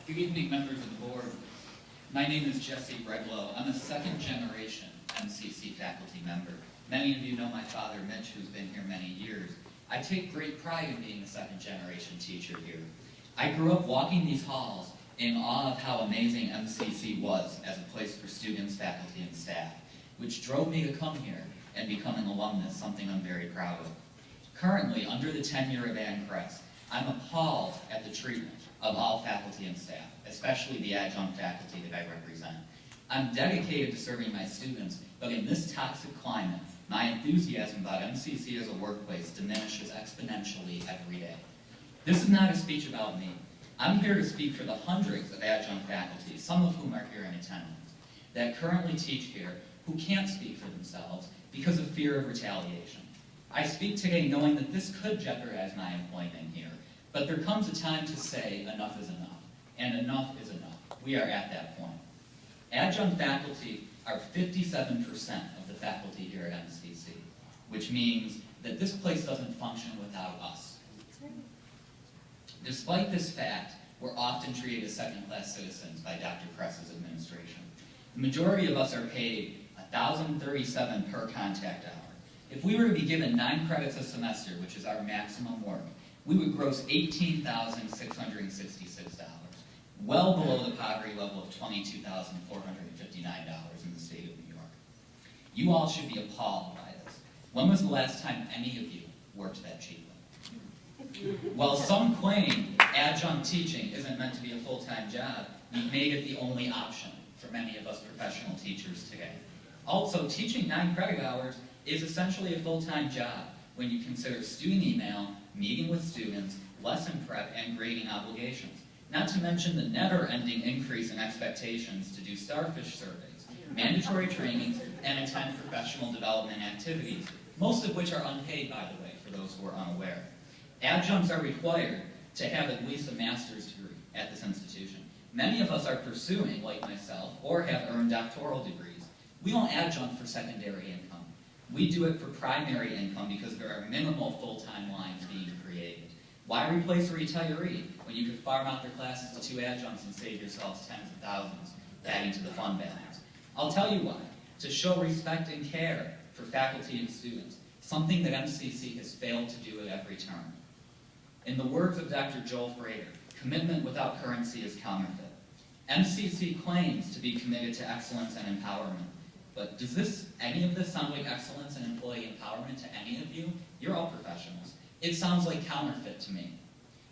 Good evening, members of the board. My name is Jesse Reglow. I'm a second-generation MCC faculty member. Many of you know my father, Mitch, who's been here many years. I take great pride in being a second-generation teacher here. I grew up walking these halls in awe of how amazing MCC was as a place for students, faculty, and staff, which drove me to come here and become an alumnus, something I'm very proud of. Currently, under the tenure of Ann Kress, I'm appalled at the treatment of all faculty and staff, especially the adjunct faculty that I represent. I'm dedicated to serving my students, but in this toxic climate, my enthusiasm about MCC as a workplace diminishes exponentially every day. This is not a speech about me. I'm here to speak for the hundreds of adjunct faculty, some of whom are here in attendance, that currently teach here who can't speak for themselves because of fear of retaliation. I speak today knowing that this could jeopardize my employment here, but there comes a time to say enough is enough, and enough is enough. We are at that point. Adjunct faculty are 57% of the faculty here at MCC, which means that this place doesn't function without us. Despite this fact, we're often treated as second-class citizens by Dr. Kress's administration. The majority of us are paid $1,037 per contact hour. If we were to be given 9 credits a semester, which is our maximum work, we would gross $18,666, well below the poverty level of $22,459 in the state of New York. You all should be appalled by this. When was the last time any of you worked that cheaply? While some claim adjunct teaching isn't meant to be a full-time job, we've made it the only option for many of us professional teachers today. Also, teaching 9 credit hours is essentially a full-time job when you consider student email, meeting with students, lesson prep, and grading obligations. Not to mention the never-ending increase in expectations to do starfish surveys, mandatory trainings, and attend professional development activities, most of which are unpaid, by the way, for those who are unaware. Adjuncts are required to have at least a master's degree at this institution. Many of us are pursuing, like myself, or have earned doctoral degrees. We don't adjunct for secondary income. We do it for primary income because there are minimal full-time lines being created. Why replace a retiree when you could farm out their classes to 2 adjuncts and save yourselves tens of thousands, adding to the fund balance? I'll tell you why. To show respect and care for faculty and students, something that MCC has failed to do at every turn. In the words of Dr. Joel Frater, commitment without currency is counterfeit. MCC claims to be committed to excellence and empowerment. But does any of this sound like excellence and employee empowerment to any of you? You're all professionals. It sounds like counterfeit to me.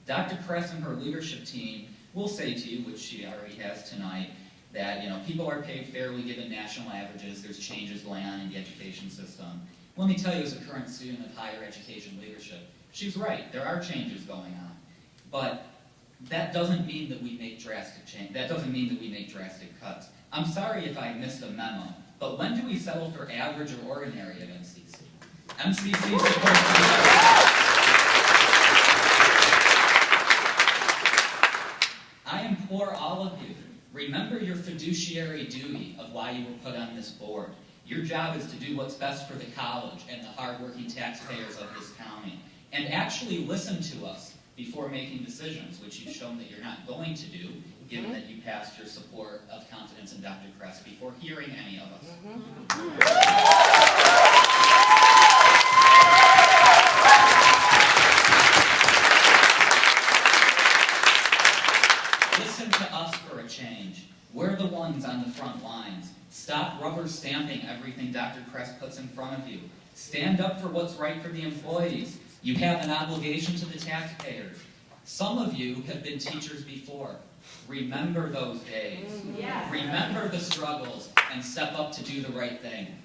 Dr. Kress and her leadership team will say to you, which she already has tonight, that people are paid fairly given national averages, there's changes going on in the education system. Let me tell you, as a current student of higher education leadership, she's right, there are changes going on. But that doesn't mean that we make drastic change. That doesn't mean that we make drastic cuts. I'm sorry if I missed a memo, but when do we settle for average or ordinary at MCC? MCC is supposed to be... I implore all of you, remember your fiduciary duty of why you were put on this board. Your job is to do what's best for the college and the hardworking taxpayers of this county. And actually listen to us before making decisions, which you've shown that you're not going to do, given that you passed your support of confidence in Dr. Kress before hearing any of us. Listen to us for a change. We're the ones on the front lines. Stop rubber stamping everything Dr. Kress puts in front of you. Stand up for what's right for the employees. You have an obligation to the taxpayers. Some of you have been teachers before. Remember those days. Remember the struggles and step up to do the right thing.